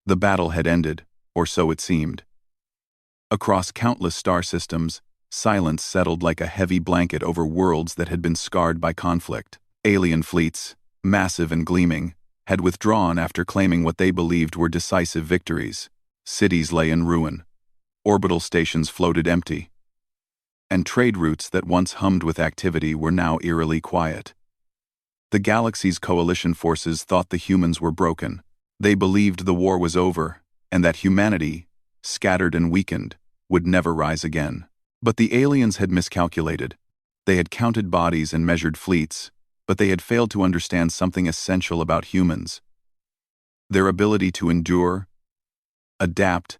The battle had ended, or so it seemed. Across countless star systems, silence settled like a heavy blanket over worlds that had been scarred by conflict. Alien fleets, massive and gleaming, had withdrawn after claiming what they believed were decisive victories. Cities lay in ruin. Orbital stations floated empty. And trade routes that once hummed with activity were now eerily quiet. The galaxy's coalition forces thought the humans were broken. They believed the war was over, and that humanity, scattered and weakened, would never rise again. But the aliens had miscalculated. They had counted bodies and measured fleets, but they had failed to understand something essential about humans: their ability to endure, adapt,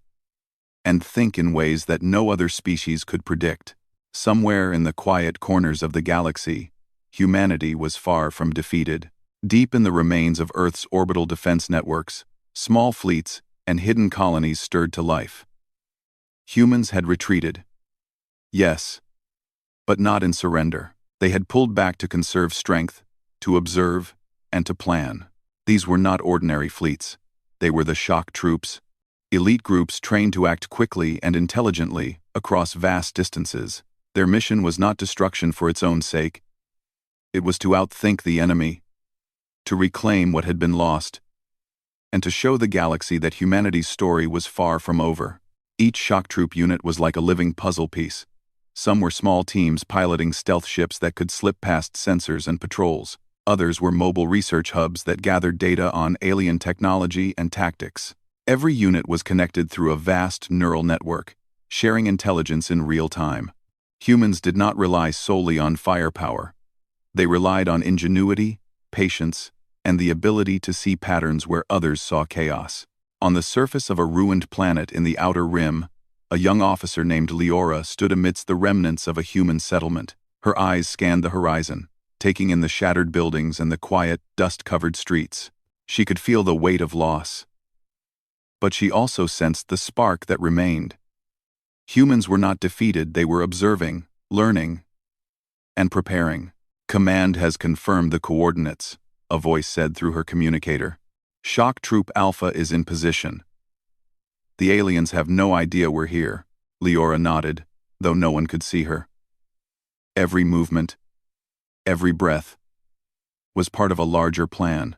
and think in ways that no other species could predict. Somewhere in the quiet corners of the galaxy, humanity was far from defeated. Deep in the remains of Earth's orbital defense networks, small fleets and hidden colonies stirred to life. Humans had retreated. Yes, but not in surrender. They had pulled back to conserve strength, to observe, and to plan. These were not ordinary fleets. They were the shock troops, elite groups trained to act quickly and intelligently across vast distances. Their mission was not destruction for its own sake. It was to outthink the enemy, to reclaim what had been lost, and to show the galaxy that humanity's story was far from over. Each shock troop unit was like a living puzzle piece. Some were small teams piloting stealth ships that could slip past sensors and patrols. Others were mobile research hubs that gathered data on alien technology and tactics. Every unit was connected through a vast neural network, sharing intelligence in real time. Humans did not rely solely on firepower. They relied on ingenuity, patience, and the ability to see patterns where others saw chaos. On the surface of a ruined planet in the Outer Rim, a young officer named Leora stood amidst the remnants of a human settlement. Her eyes scanned the horizon, taking in the shattered buildings and the quiet, dust-covered streets. She could feel the weight of loss. But she also sensed the spark that remained. Humans were not defeated, they were observing, learning, and preparing. "Command has confirmed the coordinates," a voice said through her communicator. "Shock Troop Alpha is in position." "The aliens have no idea we're here," Leora nodded, though no one could see her. Every movement, every breath, was part of a larger plan.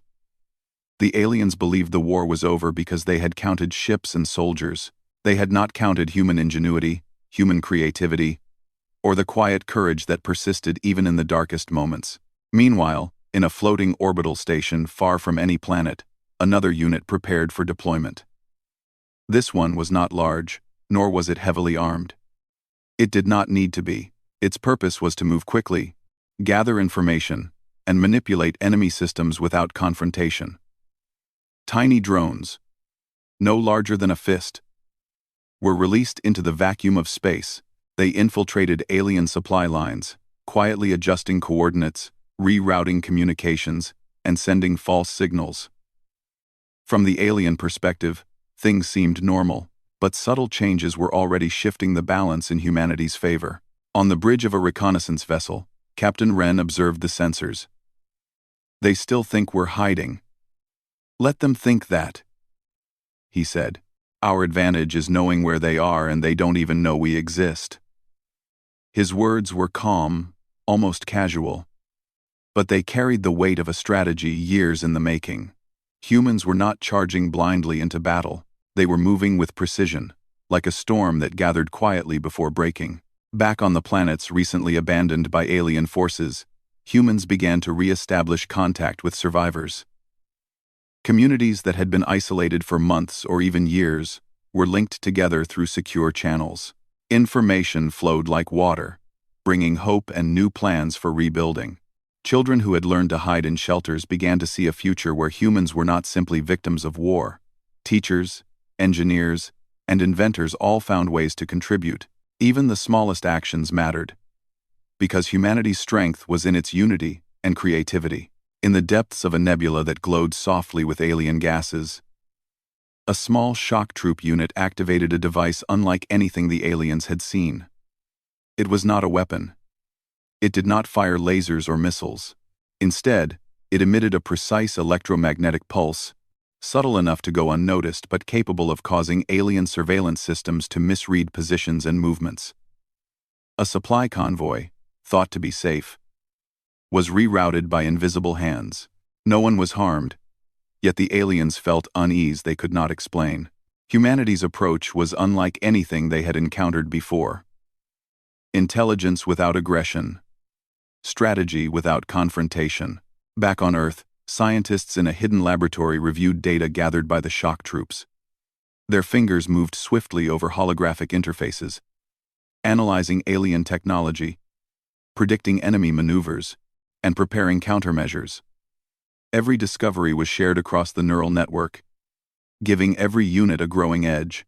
The aliens believed the war was over because they had counted ships and soldiers. They had not counted human ingenuity, human creativity, or the quiet courage that persisted even in the darkest moments. Meanwhile, in a floating orbital station far from any planet, another unit prepared for deployment. This one was not large, nor was it heavily armed. It did not need to be. Its purpose was to move quickly, gather information, and manipulate enemy systems without confrontation. Tiny drones, no larger than a fist, were released into the vacuum of space. They infiltrated alien supply lines, quietly adjusting coordinates, rerouting communications, and sending false signals. From the alien perspective, things seemed normal, but subtle changes were already shifting the balance in humanity's favor. On the bridge of a reconnaissance vessel, Captain Wren observed the sensors. "They still think we're hiding. Let them think that," he said. "Our advantage is knowing where they are, and they don't even know we exist." His words were calm, almost casual, but they carried the weight of a strategy years in the making. Humans were not charging blindly into battle. They were moving with precision, like a storm that gathered quietly before breaking. Back on the planets recently abandoned by alien forces, humans began to re-establish contact with survivors. Communities that had been isolated for months or even years were linked together through secure channels. Information flowed like water, bringing hope and new plans for rebuilding. Children who had learned to hide in shelters began to see a future where humans were not simply victims of war. Teachers, engineers, and inventors all found ways to contribute. Even the smallest actions mattered, because humanity's strength was in its unity and creativity. In the depths of a nebula that glowed softly with alien gases, a small shock troop unit activated a device unlike anything the aliens had seen. It was not a weapon. It did not fire lasers or missiles. Instead, it emitted a precise electromagnetic pulse, subtle enough to go unnoticed but capable of causing alien surveillance systems to misread positions and movements. A supply convoy, thought to be safe, was rerouted by invisible hands. No one was harmed, yet the aliens felt unease they could not explain. Humanity's approach was unlike anything they had encountered before. Intelligence without aggression. Strategy without confrontation. Back on Earth, scientists in a hidden laboratory reviewed data gathered by the shock troops. Their fingers moved swiftly over holographic interfaces, analyzing alien technology, predicting enemy maneuvers, and preparing countermeasures. Every discovery was shared across the neural network, giving every unit a growing edge.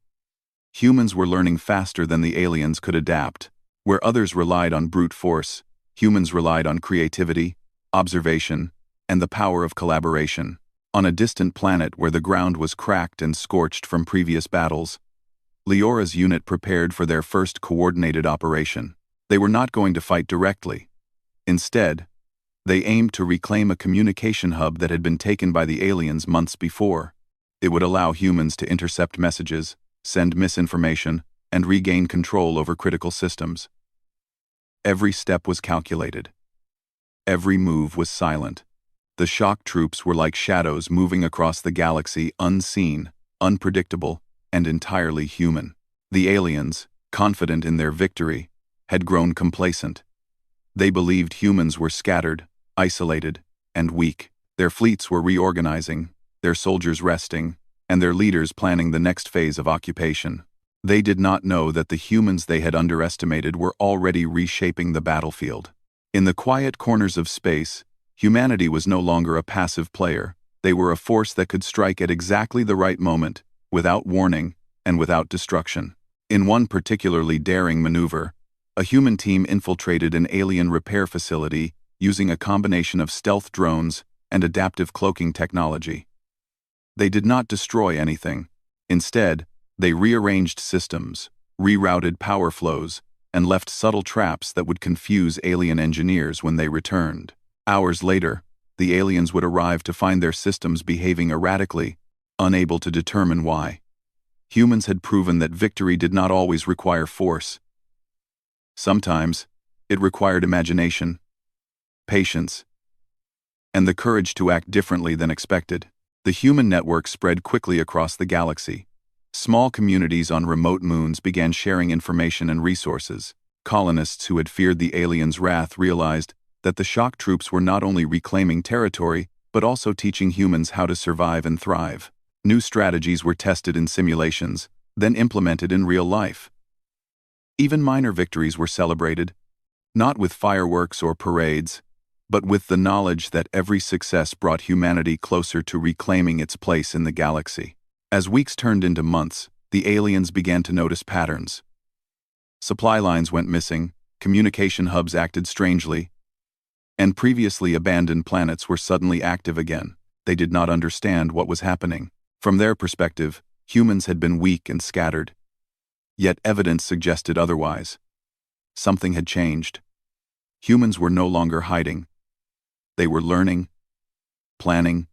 Humans were learning faster than the aliens could adapt. Where others relied on brute force, humans relied on creativity, observation, and the power of collaboration. On a distant planet where the ground was cracked and scorched from previous battles, Leora's unit prepared for their first coordinated operation. They were not going to fight directly. Instead, they aimed to reclaim a communication hub that had been taken by the aliens months before. It would allow humans to intercept messages, send misinformation, and regain control over critical systems. Every step was calculated. Every move was silent. The shock troops were like shadows moving across the galaxy, unseen, unpredictable, and entirely human. The aliens, confident in their victory, had grown complacent. They believed humans were scattered, isolated, and weak. Their fleets were reorganizing, their soldiers resting, and their leaders planning the next phase of occupation. They did not know that the humans they had underestimated were already reshaping the battlefield. In the quiet corners of space, humanity was no longer a passive player. They were a force that could strike at exactly the right moment, without warning, and without destruction. In one particularly daring maneuver, a human team infiltrated an alien repair facility using a combination of stealth drones and adaptive cloaking technology. They did not destroy anything. Instead, they rearranged systems, rerouted power flows, and left subtle traps that would confuse alien engineers when they returned. Hours later, the aliens would arrive to find their systems behaving erratically, unable to determine why. Humans had proven that victory did not always require force. Sometimes, it required imagination, patience, and the courage to act differently than expected. The human network spread quickly across the galaxy. Small communities on remote moons began sharing information and resources. Colonists who had feared the aliens' wrath realized that the shock troops were not only reclaiming territory, but also teaching humans how to survive and thrive. New strategies were tested in simulations, then implemented in real life. Even minor victories were celebrated, not with fireworks or parades, but with the knowledge that every success brought humanity closer to reclaiming its place in the galaxy. As weeks turned into months, the aliens began to notice patterns. Supply lines went missing, communication hubs acted strangely, and previously abandoned planets were suddenly active again. They did not understand what was happening. From their perspective, humans had been weak and scattered. Yet evidence suggested otherwise. Something had changed. Humans were no longer hiding. They were learning, planning,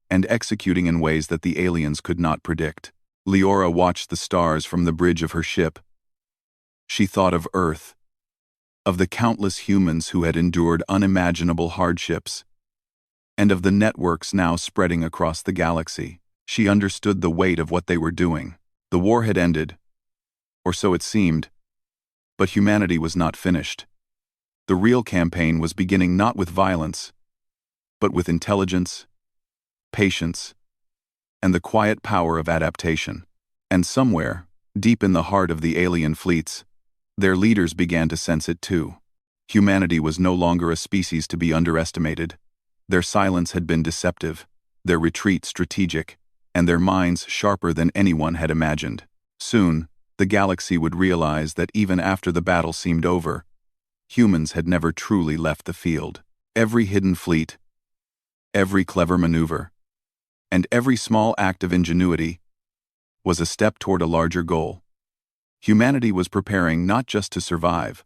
and executing in ways that the aliens could not predict. Leora watched the stars from the bridge of her ship. She thought of Earth, of the countless humans who had endured unimaginable hardships, and of the networks now spreading across the galaxy. She understood the weight of what they were doing. The war had ended, or so it seemed, but humanity was not finished. The real campaign was beginning not with violence, but with intelligence, patience, and the quiet power of adaptation. And somewhere, deep in the heart of the alien fleets, their leaders began to sense it too. Humanity was no longer a species to be underestimated. Their silence had been deceptive, their retreat strategic, and their minds sharper than anyone had imagined. Soon, the galaxy would realize that even after the battle seemed over, humans had never truly left the field. Every hidden fleet, every clever maneuver, and every small act of ingenuity was a step toward a larger goal. Humanity was preparing not just to survive,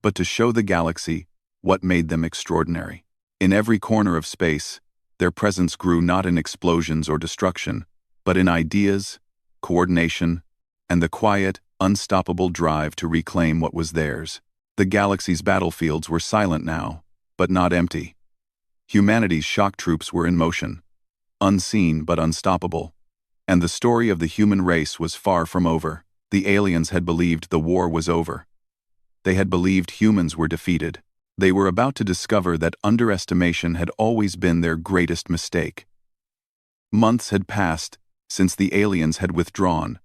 but to show the galaxy what made them extraordinary. In every corner of space, Their presence grew not in explosions or destruction, but in ideas, coordination, and the quiet, unstoppable drive to reclaim what was theirs. The galaxy's battlefields were silent now, but not empty. Humanity's shock troops were in motion, unseen but unstoppable. And the story of the human race was far from over. The aliens had believed the war was over. They had believed humans were defeated. They were about to discover that underestimation had always been their greatest mistake. Months had passed since the aliens had withdrawn,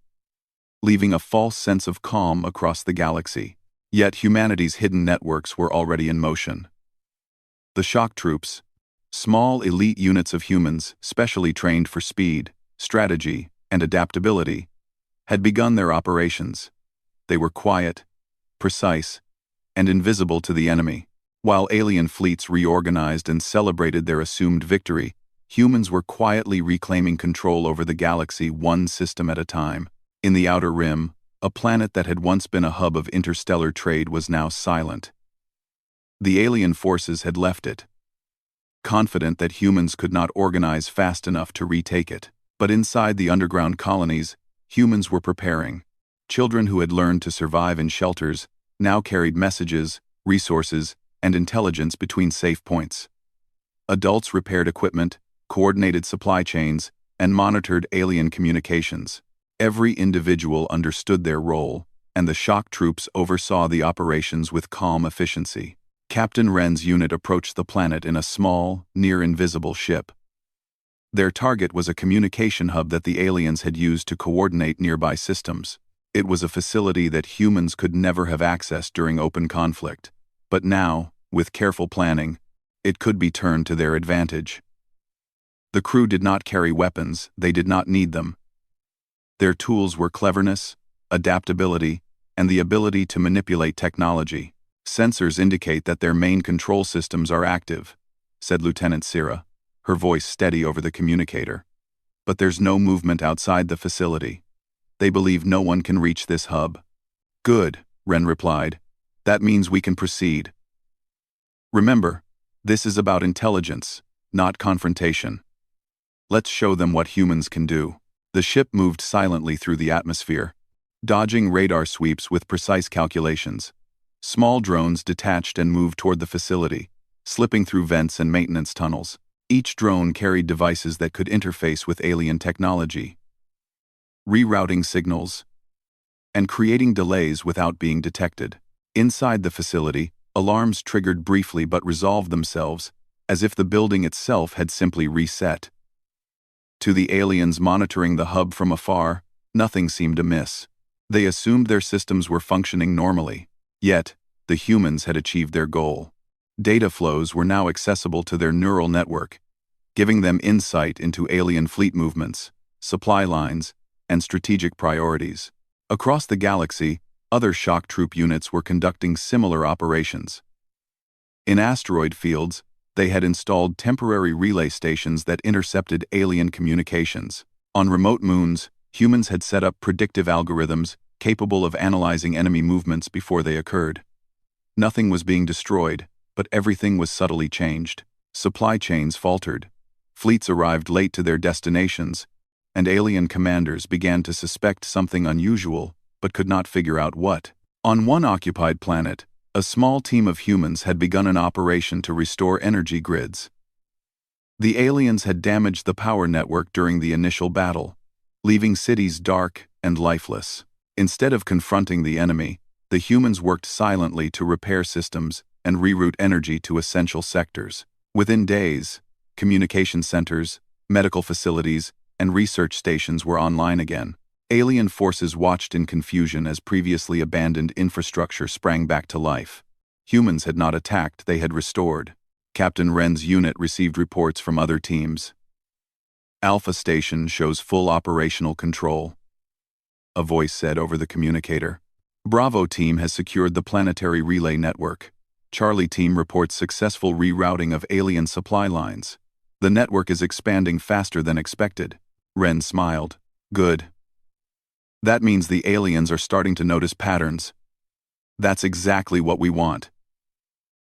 leaving a false sense of calm across the galaxy. Yet humanity's hidden networks were already in motion. The shock troops, small elite units of humans specially trained for speed, strategy, and adaptability, had begun their operations. They were quiet, precise, and invisible to the enemy. While alien fleets reorganized and celebrated their assumed victory, humans were quietly reclaiming control over the galaxy one system at a time. In the Outer Rim, a planet that had once been a hub of interstellar trade was now silent. The alien forces had left it, confident that humans could not organize fast enough to retake it. But inside the underground colonies, humans were preparing. Children who had learned to survive in shelters now carried messages, resources, and intelligence between safe points. Adults repaired equipment, coordinated supply chains, and monitored alien communications. Every individual understood their role, and the shock troops oversaw the operations with calm efficiency. Captain Wren's unit approached the planet in a small, near-invisible ship. Their target was a communication hub that the aliens had used to coordinate nearby systems. It was a facility that humans could never have accessed during open conflict. But now, with careful planning, it could be turned to their advantage. The crew did not carry weapons, they did not need them. Their tools were cleverness, adaptability, and the ability to manipulate technology. Sensors indicate that their main control systems are active, said Lieutenant Sira, her voice steady over the communicator. But there's no movement outside the facility. They believe no one can reach this hub. Good, Wren replied. That means we can proceed. Remember, this is about intelligence, not confrontation. Let's show them what humans can do. The ship moved silently through the atmosphere, dodging radar sweeps with precise calculations. Small drones detached and moved toward the facility, slipping through vents and maintenance tunnels. Each drone carried devices that could interface with alien technology, rerouting signals, and creating delays without being detected. Inside the facility, alarms triggered briefly but resolved themselves, as if the building itself had simply reset. To the aliens monitoring the hub from afar, nothing seemed amiss. They assumed their systems were functioning normally. Yet, the humans had achieved their goal. Data flows were now accessible to their neural network, giving them insight into alien fleet movements, supply lines, and strategic priorities. Across the galaxy, other shock troop units were conducting similar operations. In asteroid fields, they had installed temporary relay stations that intercepted alien communications. On remote moons, humans had set up predictive algorithms capable of analyzing enemy movements before they occurred. Nothing was being destroyed, but everything was subtly changed. Supply chains faltered, fleets arrived late to their destinations, and alien commanders began to suspect something unusual, but could not figure out what. On one occupied planet, a small team of humans had begun an operation to restore energy grids. The aliens had damaged the power network during the initial battle, leaving cities dark and lifeless. Instead of confronting the enemy, the humans worked silently to repair systems and reroute energy to essential sectors. Within days, communication centers, medical facilities, and research stations were online again. Alien forces watched in confusion as previously abandoned infrastructure sprang back to life. Humans had not attacked, they had restored. Captain Wren's unit received reports from other teams. Alpha Station shows full operational control, a voice said over the communicator. Bravo Team has secured the planetary relay network. Charlie Team reports successful rerouting of alien supply lines. The network is expanding faster than expected. Wren smiled. Good. That means the aliens are starting to notice patterns. That's exactly what we want.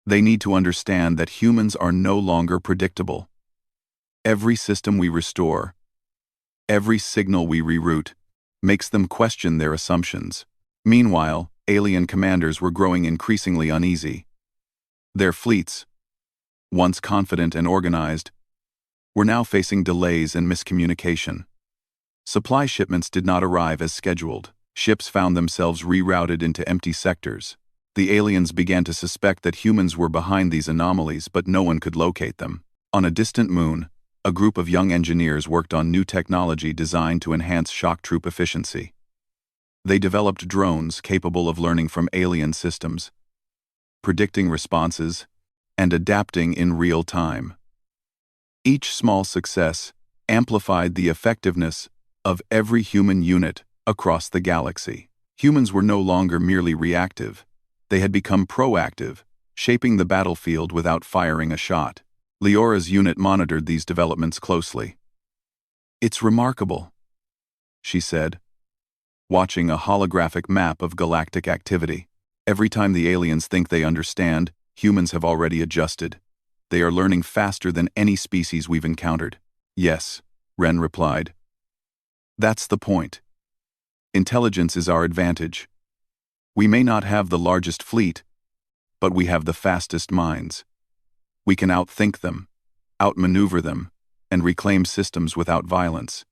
They need to understand that humans are no longer predictable. Every system we restore, every signal we reroute, makes them question their assumptions. Meanwhile, alien commanders were growing increasingly uneasy. Their fleets, once confident and organized, were now facing delays and miscommunication. Supply shipments did not arrive as scheduled. Ships found themselves rerouted into empty sectors. The aliens began to suspect that humans were behind these anomalies, but no one could locate them. On a distant moon, a group of young engineers worked on new technology designed to enhance shock troop efficiency. They developed drones capable of learning from alien systems, predicting responses, and adapting in real time. Each small success amplified the effectiveness of every human unit across the galaxy. Humans were no longer merely reactive. They had become proactive, shaping the battlefield without firing a shot. Leora's unit monitored these developments closely. "It's remarkable," she said, watching a holographic map of galactic activity. "Every time the aliens think they understand, humans have already adjusted. They are learning faster than any species we've encountered." "Yes," Ren replied. "That's the point. Intelligence is our advantage. We may not have the largest fleet, but we have the fastest minds. We can outthink them, outmaneuver them, and reclaim systems without violence.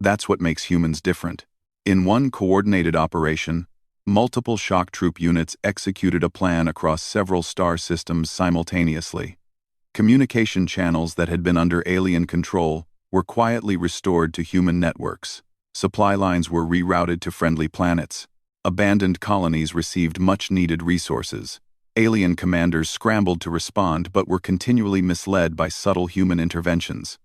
That's what makes humans different." In one coordinated operation, multiple shock troop units executed a plan across several star systems simultaneously. Communication channels that had been under alien control were quietly restored to human networks. Supply lines were rerouted to friendly planets. Abandoned colonies received much-needed resources. Alien commanders scrambled to respond but were continually misled by subtle human interventions.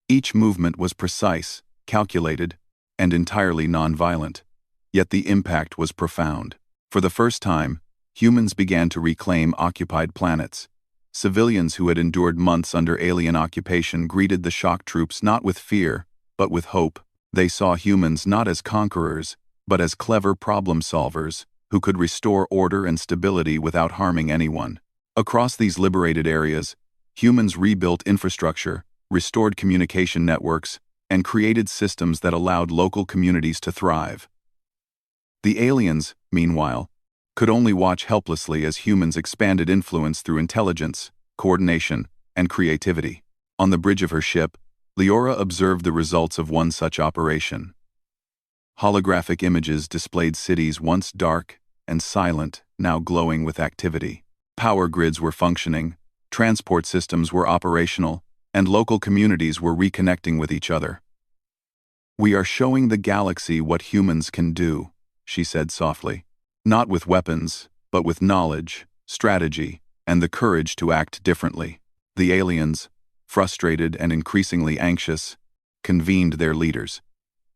Each movement was precise, calculated, and entirely non-violent. Yet the impact was profound. For the first time, humans began to reclaim occupied planets. Civilians who had endured months under alien occupation greeted the shock troops not with fear, but with hope. They saw humans not as conquerors, but as clever problem solvers who could restore order and stability without harming anyone. Across these liberated areas, humans rebuilt infrastructure, restored communication networks, and created systems that allowed local communities to thrive. The aliens, meanwhile, could only watch helplessly as humans expanded influence through intelligence, coordination, and creativity. On the bridge of her ship, Leora observed the results of one such operation. Holographic images displayed cities once dark and silent, now glowing with activity. Power grids were functioning, transport systems were operational, and local communities were reconnecting with each other. "We are showing the galaxy what humans can do," she said softly. "Not with weapons, but with knowledge, strategy, and the courage to act differently." The aliens, frustrated and increasingly anxious, convened their leaders.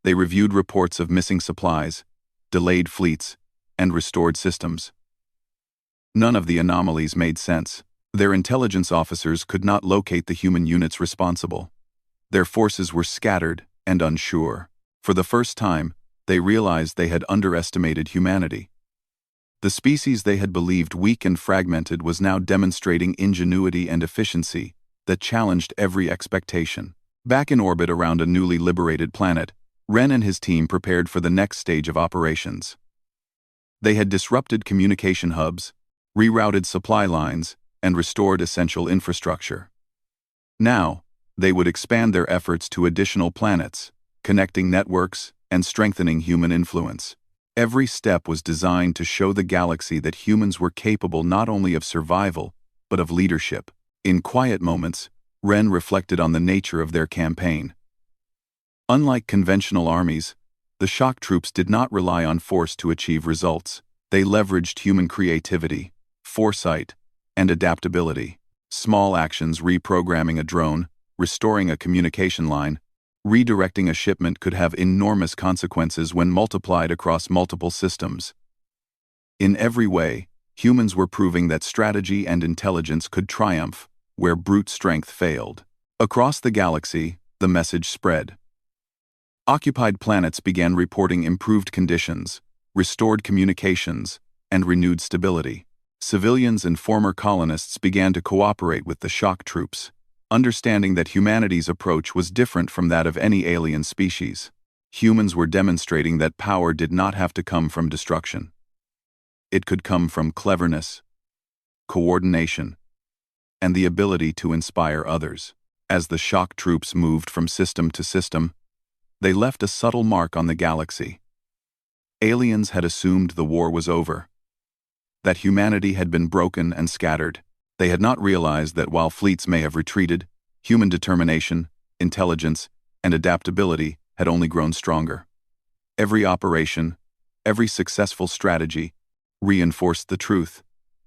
They reviewed reports of missing supplies, delayed fleets, and restored systems. None of the anomalies made sense. Their intelligence officers could not locate the human units responsible. Their forces were scattered and unsure. For the first time, they realized they had underestimated humanity. The species they had believed weak and fragmented was now demonstrating ingenuity and efficiency that challenged every expectation. Back in orbit around a newly liberated planet, Ren and his team prepared for the next stage of operations. They had disrupted communication hubs, rerouted supply lines, and restored essential infrastructure. Now, they would expand their efforts to additional planets, connecting networks and strengthening human influence. Every step was designed to show the galaxy that humans were capable not only of survival, but of leadership. In quiet moments, Ren reflected on the nature of their campaign. Unlike conventional armies, the shock troops did not rely on force to achieve results. They leveraged human creativity, foresight, and adaptability. Small actions, reprogramming a drone, restoring a communication line, redirecting a shipment, could have enormous consequences when multiplied across multiple systems. In every way, humans were proving that strategy and intelligence could triumph where brute strength failed. Across the galaxy, the message spread. Occupied planets began reporting improved conditions, restored communications, and renewed stability. Civilians and former colonists began to cooperate with the shock troops. understanding that humanity's approach was different from that of any alien species. Humans were demonstrating that power did not have to come from destruction. It could come from cleverness, coordination, and the ability to inspire others. As the shock troops moved from system to system, they left a subtle mark on the galaxy. Aliens had assumed the war was over, that humanity had been broken and scattered. They had not realized that while fleets may have retreated, human determination, intelligence, and adaptability had only grown stronger. Every operation, every successful strategy, reinforced the truth.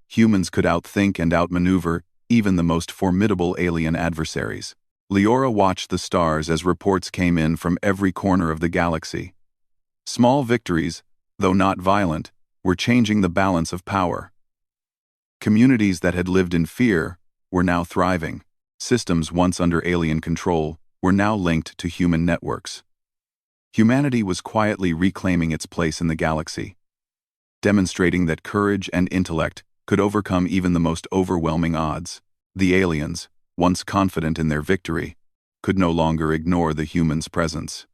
Humans could outthink and outmaneuver even the most formidable alien adversaries. Leora watched the stars as reports came in from every corner of the galaxy. Small victories, though not violent, were changing the balance of power. Communities that had lived in fear were now thriving. Systems once under alien control were now linked to human networks. Humanity was quietly reclaiming its place in the galaxy, demonstrating that courage and intellect could overcome even the most overwhelming odds. The aliens, once confident in their victory, could no longer ignore the humans' presence.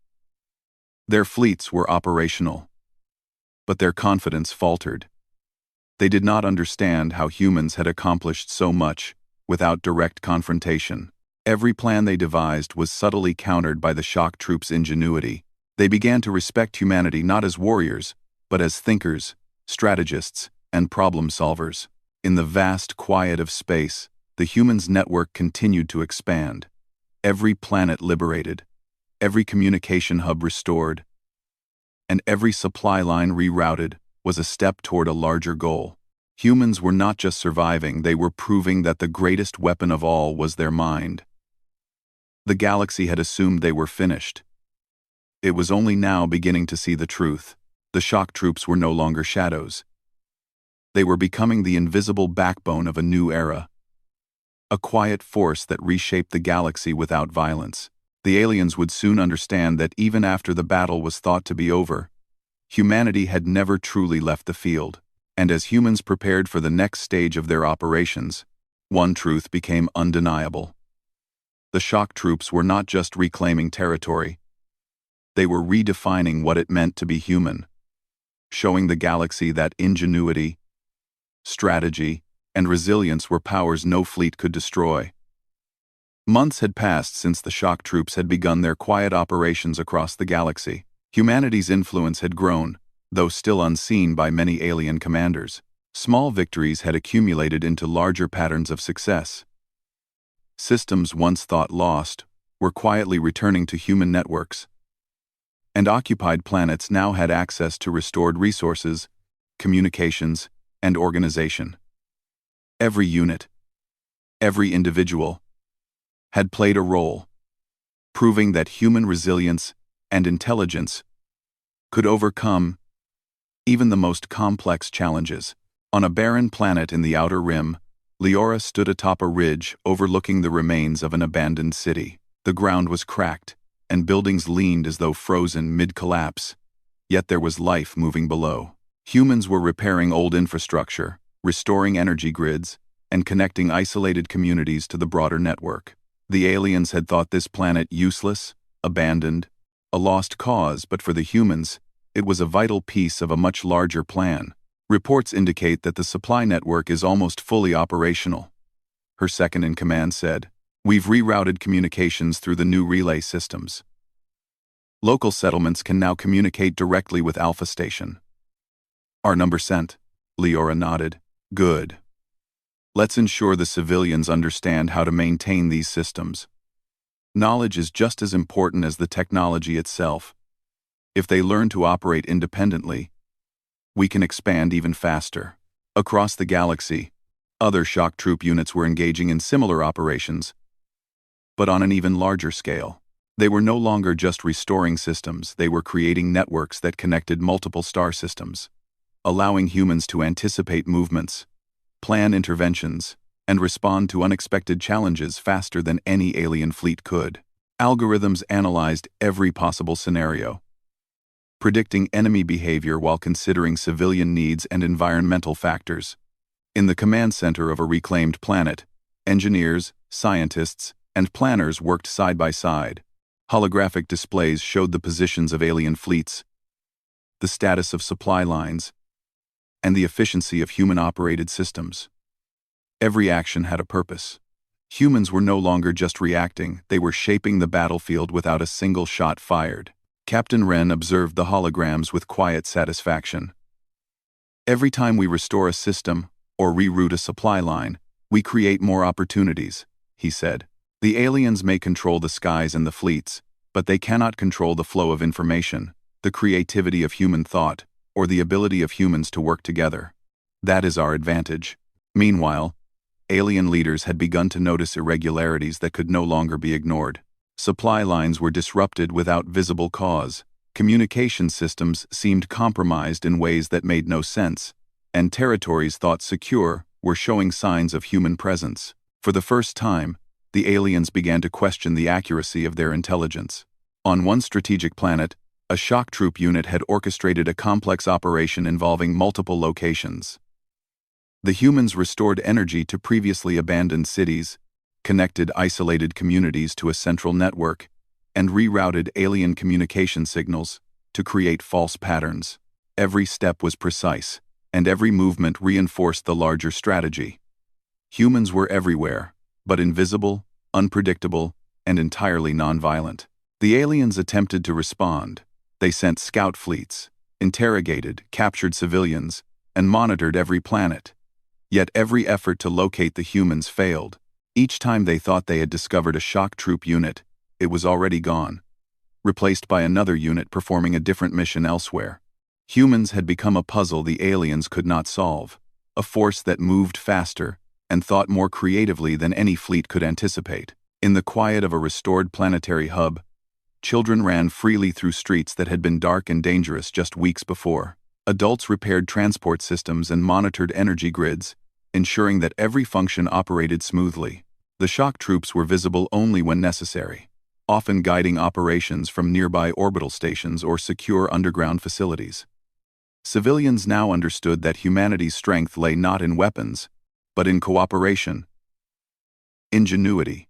Their fleets were operational, but their confidence faltered. They did not understand how humans had accomplished so much without direct confrontation. Every plan they devised was subtly countered by the shock troops' ingenuity. They began to respect humanity not as warriors, but as thinkers, strategists, and problem solvers. In the vast quiet of space, the humans' network continued to expand. Every planet liberated, every communication hub restored, and every supply line rerouted was a step toward a larger goal. Humans were not just surviving, they were proving that the greatest weapon of all was their mind. The galaxy had assumed they were finished. It was only now beginning to see the truth. The shock troops were no longer shadows. They were becoming the invisible backbone of a new era. A quiet force that reshaped the galaxy without violence. The aliens would soon understand that even after the battle was thought to be over, humanity had never truly left the field. And as humans prepared for the next stage of their operations, one truth became undeniable. The shock troops were not just reclaiming territory. They were redefining what it meant to be human, showing the galaxy that ingenuity, strategy, and resilience were powers no fleet could destroy. Months had passed since the shock troops had begun their quiet operations across the galaxy. Humanity's influence had grown, though still unseen by many alien commanders. Small victories had accumulated into larger patterns of success. Systems once thought lost were quietly returning to human networks, and occupied planets now had access to restored resources, communications, and organization. Every unit, every individual, had played a role, proving that human resilience and intelligence could overcome even the most complex challenges. On a barren planet in the Outer Rim, Leora stood atop a ridge overlooking the remains of an abandoned city. The ground was cracked, and buildings leaned as though frozen mid-collapse, yet there was life moving below. Humans were repairing old infrastructure, restoring energy grids, and connecting isolated communities to the broader network. The aliens had thought this planet useless, abandoned, a lost cause, but for the humans, it was a vital piece of a much larger plan. Reports indicate that the supply network is almost fully operational. Her second-in-command said, "We've rerouted communications through the new relay systems. Local settlements can now communicate directly with Alpha Station." "Our number sent," Leora nodded. "Good. Let's ensure the civilians understand how to maintain these systems. Knowledge is just as important as the technology itself. If they learn to operate independently, we can expand even faster." Across the galaxy, other shock troop units were engaging in similar operations, but on an even larger scale. They were no longer just restoring systems, they were creating networks that connected multiple star systems, allowing humans to anticipate movements, plan interventions, and respond to unexpected challenges faster than any alien fleet could. Algorithms analyzed every possible scenario, predicting enemy behavior while considering civilian needs and environmental factors. In the command center of a reclaimed planet, engineers, scientists, and planners worked side by side. Holographic displays showed the positions of alien fleets, the status of supply lines, and the efficiency of human-operated systems. Every action had a purpose. Humans were no longer just reacting, they were shaping the battlefield without a single shot fired. Captain Wren observed the holograms with quiet satisfaction. Every time we restore a system, or reroute a supply line, we create more opportunities, he said. The aliens may control the skies and the fleets, but they cannot control the flow of information, the creativity of human thought, or the ability of humans to work together. That is our advantage. Meanwhile, alien leaders had begun to notice irregularities that could no longer be ignored. Supply lines were disrupted without visible cause, communication systems seemed compromised in ways that made no sense, and territories thought secure were showing signs of human presence. For the first time, the aliens began to question the accuracy of their intelligence. On one strategic planet, a shock troop unit had orchestrated a complex operation involving multiple locations. The humans restored energy to previously abandoned cities, connected isolated communities to a central network, and rerouted alien communication signals to create false patterns. Every step was precise, and every movement reinforced the larger strategy. Humans were everywhere, but invisible, unpredictable, and entirely nonviolent. The aliens attempted to respond. They sent scout fleets, interrogated, captured civilians, and monitored every planet. Yet every effort to locate the humans failed. Each time they thought they had discovered a shock troop unit, it was already gone, replaced by another unit performing a different mission elsewhere. Humans had become a puzzle the aliens could not solve, a force that moved faster and thought more creatively than any fleet could anticipate. In the quiet of a restored planetary hub, children ran freely through streets that had been dark and dangerous just weeks before. Adults repaired transport systems and monitored energy grids, ensuring that every function operated smoothly. The shock troops were visible only when necessary, often guiding operations from nearby orbital stations or secure underground facilities. Civilians now understood that humanity's strength lay not in weapons, but in cooperation, ingenuity,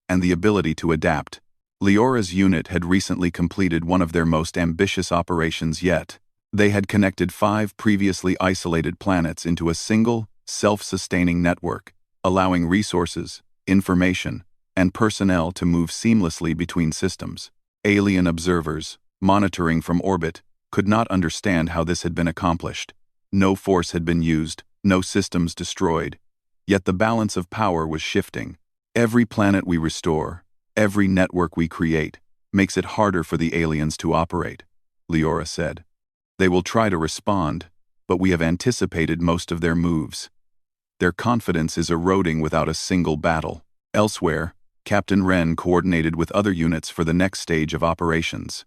and the ability to adapt. Leora's unit had recently completed one of their most ambitious operations yet. They had connected 5 previously isolated planets into a single, self-sustaining network, allowing resources, information, and personnel to move seamlessly between systems. Alien observers, monitoring from orbit, could not understand how this had been accomplished. No force had been used, no systems destroyed, yet the balance of power was shifting. Every planet we restore, every network we create, makes it harder for the aliens to operate, Leora said. They will try to respond, but we have anticipated most of their moves. Their confidence is eroding without a single battle. Elsewhere, Captain Wren coordinated with other units for the next stage of operations.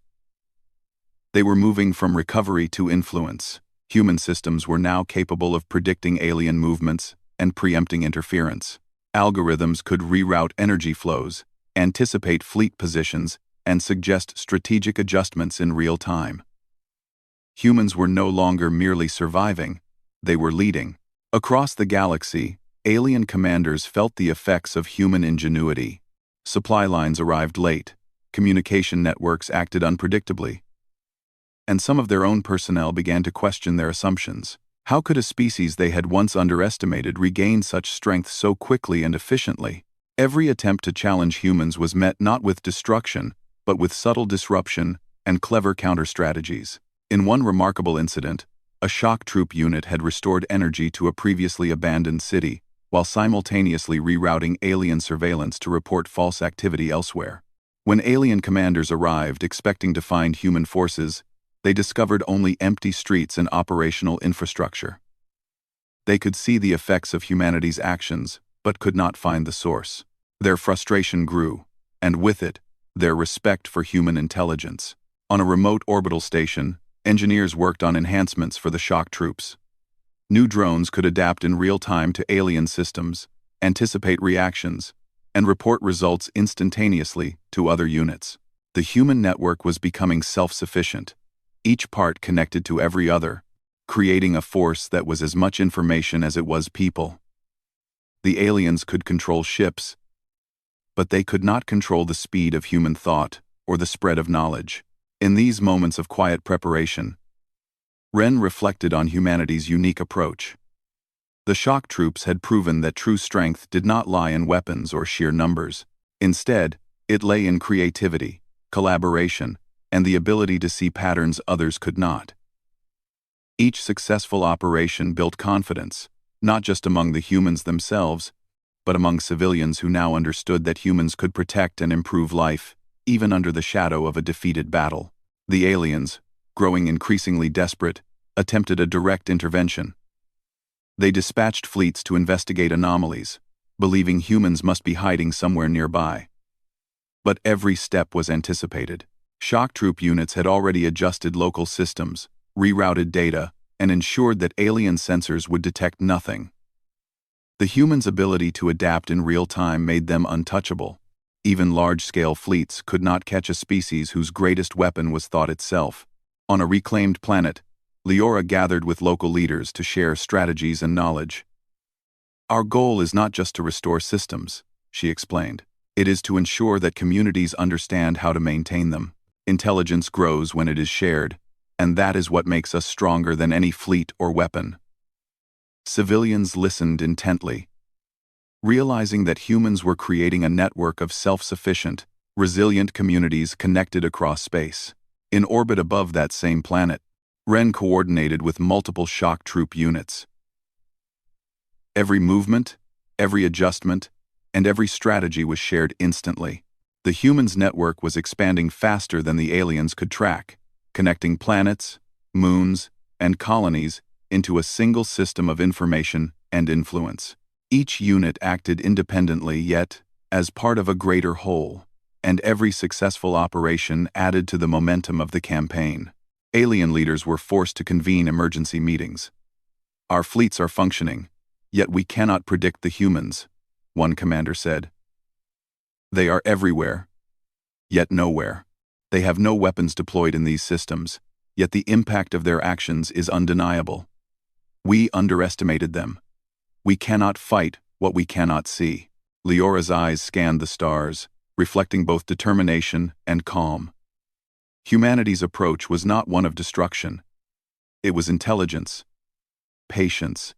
They were moving from recovery to influence. Human systems were now capable of predicting alien movements and preempting interference. Algorithms could reroute energy flows, anticipate fleet positions, and suggest strategic adjustments in real time. Humans were no longer merely surviving, they were leading. Across the galaxy, alien commanders felt the effects of human ingenuity. Supply lines arrived late, communication networks acted unpredictably, and some of their own personnel began to question their assumptions. How could a species they had once underestimated regain such strength so quickly and efficiently? Every attempt to challenge humans was met not with destruction, but with subtle disruption and clever counter-strategies. In one remarkable incident, a shock troop unit had restored energy to a previously abandoned city, while simultaneously rerouting alien surveillance to report false activity elsewhere. When alien commanders arrived expecting to find human forces, they discovered only empty streets and operational infrastructure. They could see the effects of humanity's actions, but could not find the source. Their frustration grew, and with it, their respect for human intelligence. On a remote orbital station, engineers worked on enhancements for the shock troops. New drones could adapt in real time to alien systems, anticipate reactions, and report results instantaneously to other units. The human network was becoming self-sufficient, each part connected to every other, creating a force that was as much information as it was people. The aliens could control ships, but they could not control the speed of human thought or the spread of knowledge. In these moments of quiet preparation, Ren reflected on humanity's unique approach. The shock troops had proven that true strength did not lie in weapons or sheer numbers. Instead, it lay in creativity, collaboration, and the ability to see patterns others could not. Each successful operation built confidence, not just among the humans themselves, but among civilians who now understood that humans could protect and improve life, even under the shadow of a defeated battle. The aliens, growing increasingly desperate, attempted a direct intervention. They dispatched fleets to investigate anomalies, believing humans must be hiding somewhere nearby. But every step was anticipated. Shock troop units had already adjusted local systems, rerouted data, and ensured that alien sensors would detect nothing. The humans' ability to adapt in real time made them untouchable. Even large-scale fleets could not catch a species whose greatest weapon was thought itself. On a reclaimed planet, Leora gathered with local leaders to share strategies and knowledge. "Our goal is not just to restore systems," she explained. "It is to ensure that communities understand how to maintain them. Intelligence grows when it is shared, and that is what makes us stronger than any fleet or weapon." Civilians listened intently, realizing that humans were creating a network of self-sufficient, resilient communities connected across space. In orbit above that same planet, Ren coordinated with multiple shock troop units. Every movement, every adjustment, and every strategy was shared instantly. The humans' network was expanding faster than the aliens could track, connecting planets, moons, and colonies into a single system of information and influence. Each unit acted independently yet as part of a greater whole, and every successful operation added to the momentum of the campaign. Alien leaders were forced to convene emergency meetings. "Our fleets are functioning, yet we cannot predict the humans," one commander said. "They are everywhere, yet nowhere. They have no weapons deployed in these systems, yet the impact of their actions is undeniable. We underestimated them. We cannot fight what we cannot see." Leora's eyes scanned the stars, reflecting both determination and calm. Humanity's approach was not one of destruction. It was intelligence, patience,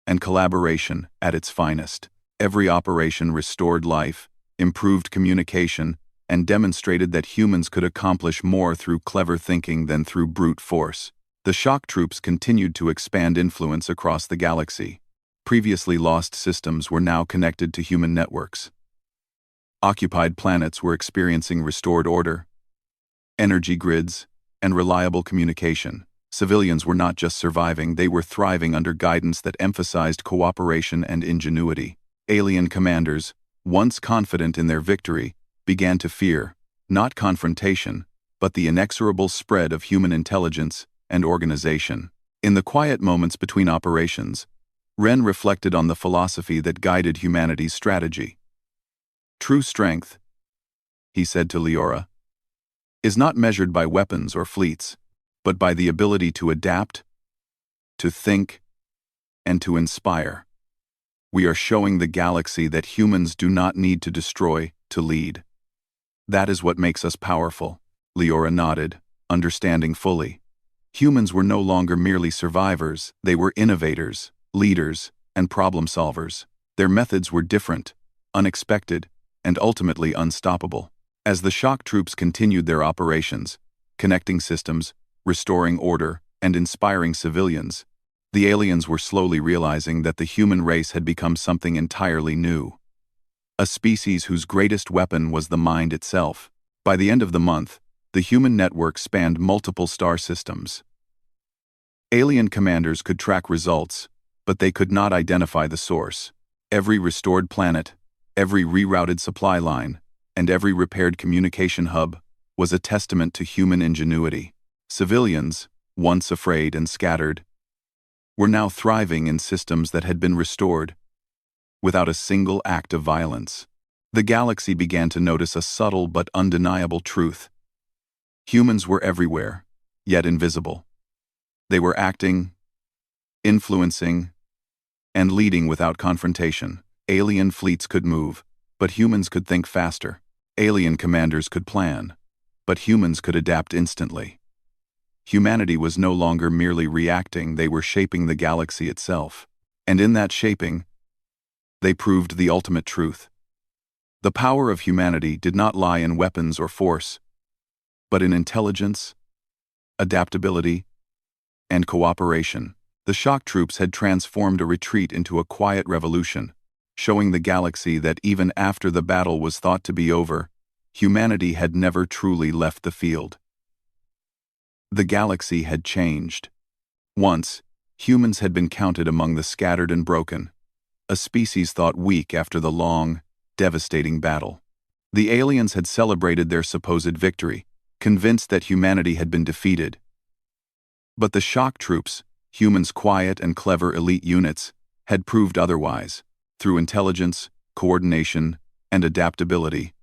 and collaboration at its finest. Every operation restored life, improved communication, and demonstrated that humans could accomplish more through clever thinking than through brute force. The shock troops continued to expand influence across the galaxy. Previously lost systems were now connected to human networks. Occupied planets were experiencing restored order, energy grids, and reliable communication. Civilians were not just surviving, they were thriving under guidance that emphasized cooperation and ingenuity. Alien commanders, once confident in their victory, began to fear, not confrontation, but the inexorable spread of human intelligence and organization. In the quiet moments between operations, Ren reflected on the philosophy that guided humanity's strategy. "True strength," he said to Leora, "is not measured by weapons or fleets, but by the ability to adapt, to think, and to inspire. We are showing the galaxy that humans do not need to destroy to lead. That is what makes us powerful." Leora nodded, understanding fully. Humans were no longer merely survivors, they were innovators, leaders, and problem solvers. Their methods were different, unexpected, and ultimately unstoppable. As the shock troops continued their operations, connecting systems, restoring order, and inspiring civilians, the aliens were slowly realizing that the human race had become something entirely new. A species whose greatest weapon was the mind itself. By the end of the month, the human network spanned multiple star systems. Alien commanders could track results, but they could not identify the source. Every restored planet, every rerouted supply line, and every repaired communication hub was a testament to human ingenuity. Civilians, once afraid and scattered, were now thriving in systems that had been restored without a single act of violence. The galaxy began to notice a subtle but undeniable truth. Humans were everywhere, yet invisible. They were acting, influencing, and leading without confrontation. Alien fleets could move, but humans could think faster. Alien commanders could plan, but humans could adapt instantly. Humanity was no longer merely reacting, they were shaping the galaxy itself. And in that shaping, they proved the ultimate truth. The power of humanity did not lie in weapons or force, but in intelligence, adaptability, and cooperation. The shock troops had transformed a retreat into a quiet revolution, showing the galaxy that even after the battle was thought to be over, humanity had never truly left the field. The galaxy had changed. Once, humans had been counted among the scattered and broken, a species thought weak after the long, devastating battle. The aliens had celebrated their supposed victory, convinced that humanity had been defeated. But the shock troops, humans' quiet and clever elite units, had proved otherwise. Through intelligence, coordination, and adaptability,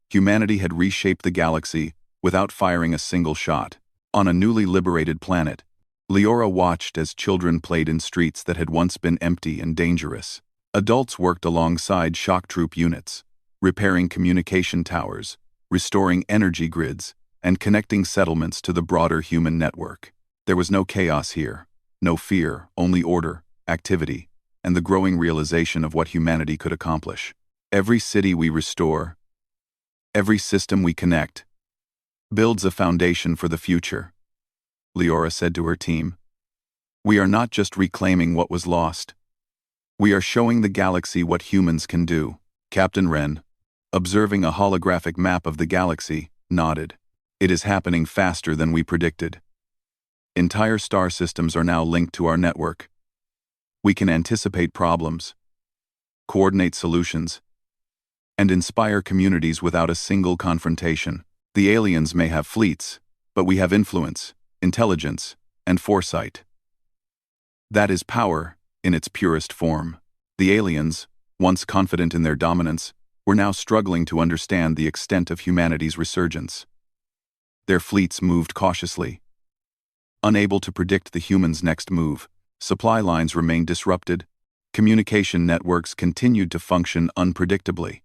humanity had reshaped the galaxy without firing a single shot. On a newly liberated planet, Leora watched as children played in streets that had once been empty and dangerous. Adults worked alongside shock troop units, repairing communication towers, restoring energy grids, and connecting settlements to the broader human network. There was no chaos here, no fear, only order, activity, and the growing realization of what humanity could accomplish. Every city we restore, every system we connect, builds a foundation for the future, Leora said to her team. We are not just reclaiming what was lost. We are showing the galaxy what humans can do. Captain Wren, observing a holographic map of the galaxy, nodded. It is happening faster than we predicted. Entire star systems are now linked to our network. We can anticipate problems, coordinate solutions, and inspire communities without a single confrontation. The aliens may have fleets, but we have influence, intelligence, and foresight. That is power in its purest form. The aliens, once confident in their dominance, were now struggling to understand the extent of humanity's resurgence. Their fleets moved cautiously. Unable to predict the humans' next move, supply lines remained disrupted, communication networks continued to function unpredictably,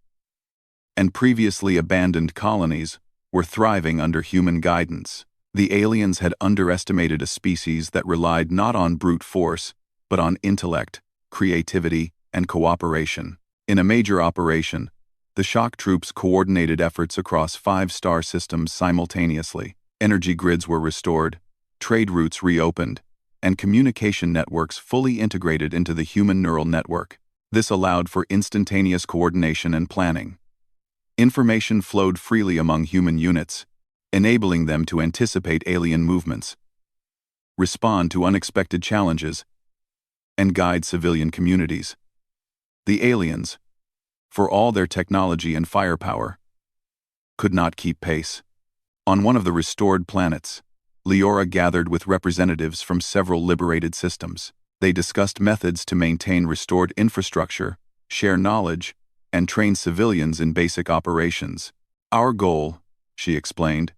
and previously abandoned colonies were thriving under human guidance. The aliens had underestimated a species that relied not on brute force, but on intellect, creativity, and cooperation. In a major operation, the shock troops coordinated efforts across 5 star systems simultaneously. Energy grids were restored, trade routes reopened, and communication networks fully integrated into the human neural network. This allowed for instantaneous coordination and planning. Information flowed freely among human units, enabling them to anticipate alien movements, respond to unexpected challenges, and guide civilian communities. The aliens, for all their technology and firepower, could not keep pace. On one of the restored planets, Leora gathered with representatives from several liberated systems. They discussed methods to maintain restored infrastructure, share knowledge, and train civilians in basic operations. Our goal, she explained,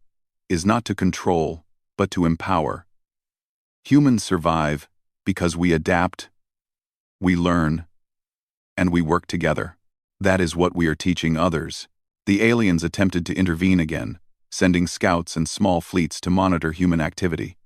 is not to control, but to empower. Humans survive because we adapt, we learn, and we work together. That is what we are teaching others. The aliens attempted to intervene again, sending scouts and small fleets to monitor human activity.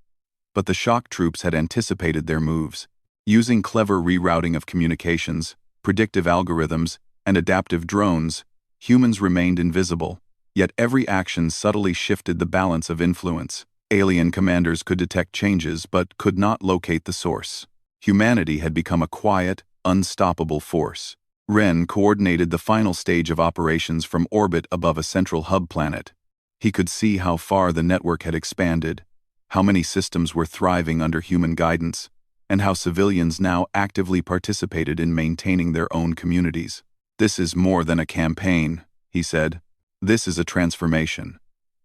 But the shock troops had anticipated their moves. Using clever rerouting of communications, predictive algorithms, and adaptive drones, humans remained invisible, yet every action subtly shifted the balance of influence. Alien commanders could detect changes but could not locate the source. Humanity had become a quiet, unstoppable force. Wren coordinated the final stage of operations from orbit above a central hub planet. He could see how far the network had expanded, how many systems were thriving under human guidance, and how civilians now actively participated in maintaining their own communities. This is more than a campaign, he said. This is a transformation.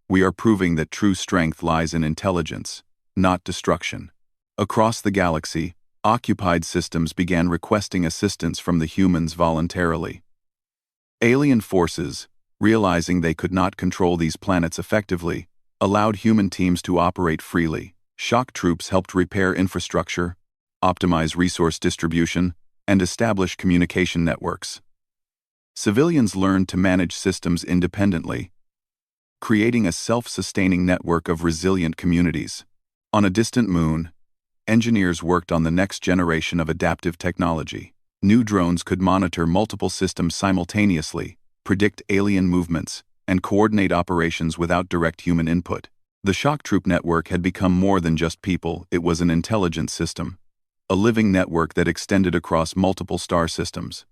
We are proving that true strength lies in intelligence, not destruction. Across the galaxy, occupied systems began requesting assistance from the humans voluntarily. Alien forces, realizing they could not control these planets effectively, allowed human teams to operate freely. Shock troops helped repair infrastructure, optimize resource distribution, and establish communication networks. Civilians learned to manage systems independently, creating a self-sustaining network of resilient communities. On a distant moon, engineers worked on the next generation of adaptive technology. New drones could monitor multiple systems simultaneously, predict alien movements, and coordinate operations without direct human input. The shock troop network had become more than just people, it was an intelligence system, a living network that extended across multiple star systems.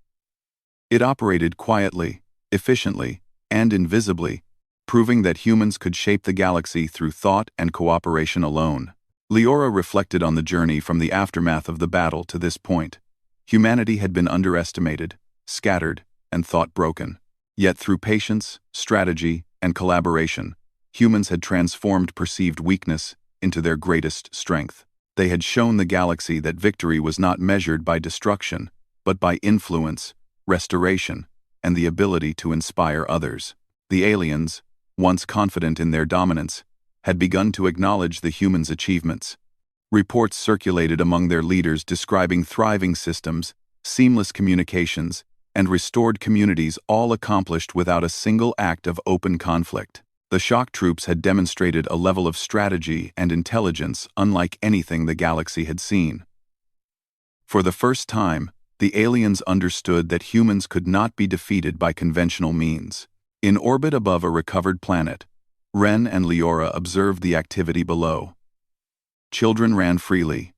It operated quietly, efficiently, and invisibly, proving that humans could shape the galaxy through thought and cooperation alone. Leora reflected on the journey from the aftermath of the battle to this point. Humanity had been underestimated, scattered, and thought broken. Yet through patience, strategy, and collaboration, humans had transformed perceived weakness into their greatest strength. They had shown the galaxy that victory was not measured by destruction, but by influence, restoration, and the ability to inspire others. The aliens, once confident in their dominance, had begun to acknowledge the humans' achievements. Reports circulated among their leaders describing thriving systems, seamless communications, and restored communities, all accomplished without a single act of open conflict. The shock troops had demonstrated a level of strategy and intelligence unlike anything the galaxy had seen. For the first time, the aliens understood that humans could not be defeated by conventional means. In orbit above a recovered planet, Ren and Leora observed the activity below. Children ran freely.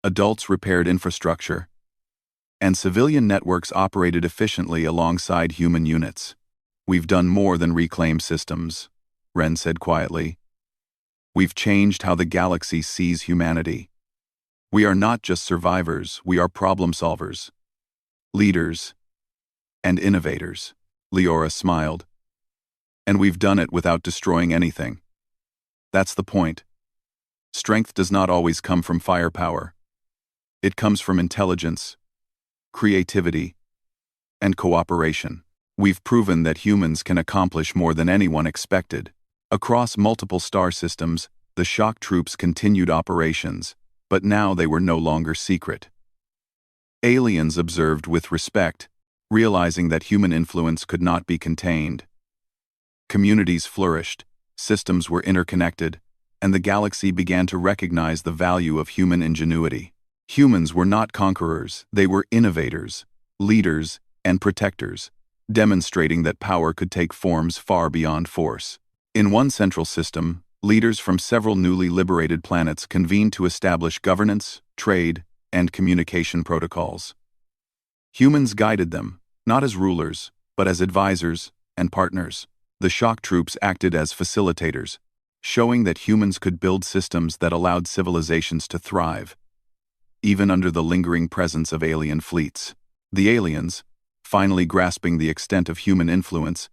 Adults repaired infrastructure, and civilian networks operated efficiently alongside human units. "We've done more than reclaim systems," Ren said quietly. "We've changed how the galaxy sees humanity. We are not just survivors, we are problem solvers, leaders, and innovators." Leora smiled. "And we've done it without destroying anything. That's the point. Strength does not always come from firepower. It comes from intelligence, creativity, and cooperation. We've proven that humans can accomplish more than anyone expected." Across multiple star systems, the shock troops continued operations, but now they were no longer secret. Aliens observed with respect, realizing that human influence could not be contained. Communities flourished, systems were interconnected, and the galaxy began to recognize the value of human ingenuity. Humans were not conquerors, they were innovators, leaders, and protectors, demonstrating that power could take forms far beyond force. In one central system, leaders from several newly liberated planets convened to establish governance, trade, and communication protocols. Humans guided them, not as rulers, but as advisors and partners. The shock troops acted as facilitators, showing that humans could build systems that allowed civilizations to thrive, even under the lingering presence of alien fleets. The aliens, finally grasping the extent of human influence,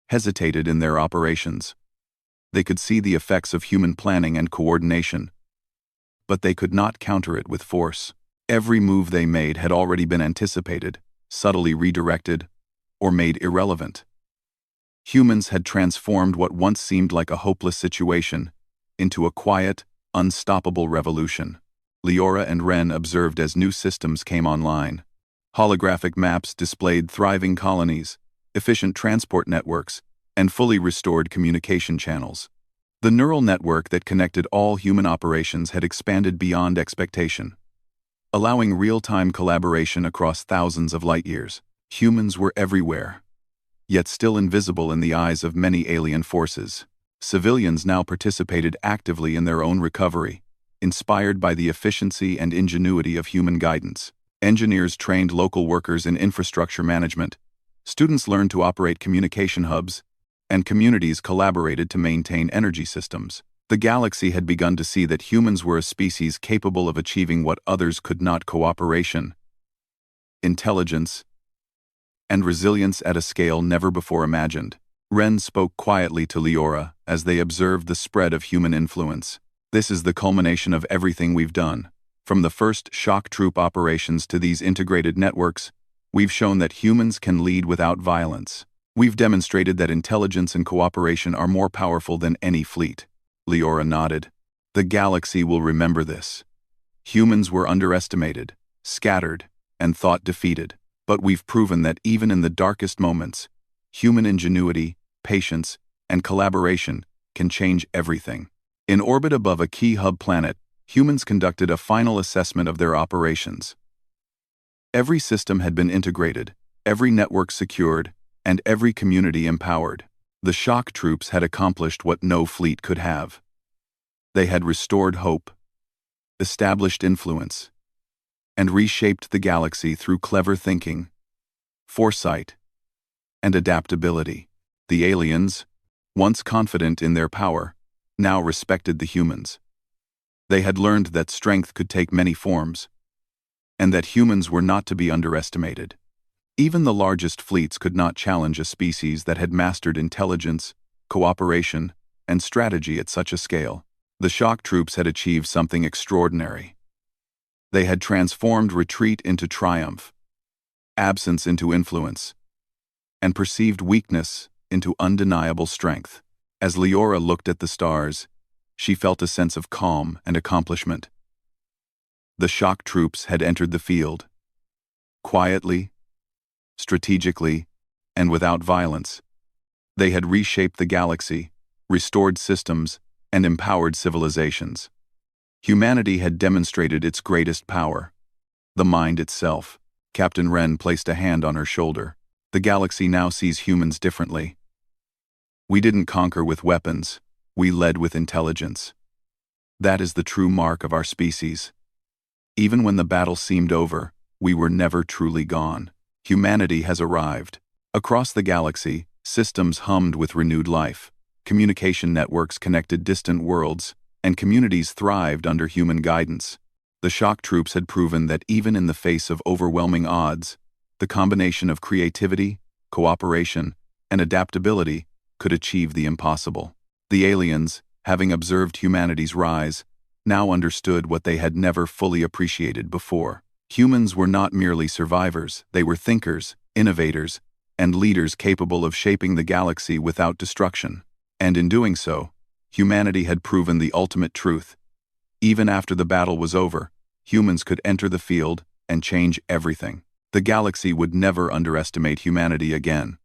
hesitated in their operations. They could see the effects of human planning and coordination, but they could not counter it with force. Every move they made had already been anticipated, subtly redirected, or made irrelevant. Humans had transformed what once seemed like a hopeless situation into a quiet, unstoppable revolution. Leora and Ren observed as new systems came online. Holographic maps displayed thriving colonies, efficient transport networks, and fully restored communication channels. The neural network that connected all human operations had expanded beyond expectation, allowing real-time collaboration across thousands of light-years. Humans were everywhere, yet still invisible in the eyes of many alien forces. Civilians now participated actively in their own recovery, inspired by the efficiency and ingenuity of human guidance. Engineers trained local workers in infrastructure management, students learned to operate communication hubs, and communities collaborated to maintain energy systems. The galaxy had begun to see that humans were a species capable of achieving what others could not: cooperation, intelligence, and resilience at a scale never before imagined. Ren spoke quietly to Leora as they observed the spread of human influence. "This is the culmination of everything we've done. From the first shock troop operations to these integrated networks, we've shown that humans can lead without violence. We've demonstrated that intelligence and cooperation are more powerful than any fleet." Leora nodded. "The galaxy will remember this. Humans were underestimated, scattered, and thought defeated. But we've proven that even in the darkest moments, human ingenuity, patience, and collaboration can change everything. In orbit above a key hub planet, humans conducted a final assessment of their operations. Every system had been integrated, every network secured, and every community empowered. The shock troops had accomplished what no fleet could have. They had restored hope, established influence, and reshaped the galaxy through clever thinking, foresight, and adaptability. The aliens, once confident in their power, now respected the humans. They had learned that strength could take many forms, and that humans were not to be underestimated. Even the largest fleets could not challenge a species that had mastered intelligence, cooperation, and strategy at such a scale. The shock troops had achieved something extraordinary. They had transformed retreat into triumph, absence into influence, and perceived weakness into undeniable strength. As Leora looked at the stars, she felt a sense of calm and accomplishment. The shock troops had entered the field. Quietly, strategically, and without violence. They had reshaped the galaxy, restored systems, and empowered civilizations. Humanity had demonstrated its greatest power, the mind itself. Captain Wren placed a hand on her shoulder. The galaxy now sees humans differently. We didn't conquer with weapons, we led with intelligence. That is the true mark of our species. Even when the battle seemed over, we were never truly gone. Humanity has arrived. Across the galaxy, systems hummed with renewed life. Communication networks connected distant worlds, and communities thrived under human guidance. The shock troops had proven that even in the face of overwhelming odds, the combination of creativity, cooperation, and adaptability could achieve the impossible. The aliens, having observed humanity's rise, now understood what they had never fully appreciated before. Humans were not merely survivors, they were thinkers, innovators, and leaders capable of shaping the galaxy without destruction. And in doing so, humanity had proven the ultimate truth. Even after the battle was over, humans could enter the field and change everything. The galaxy would never underestimate humanity again.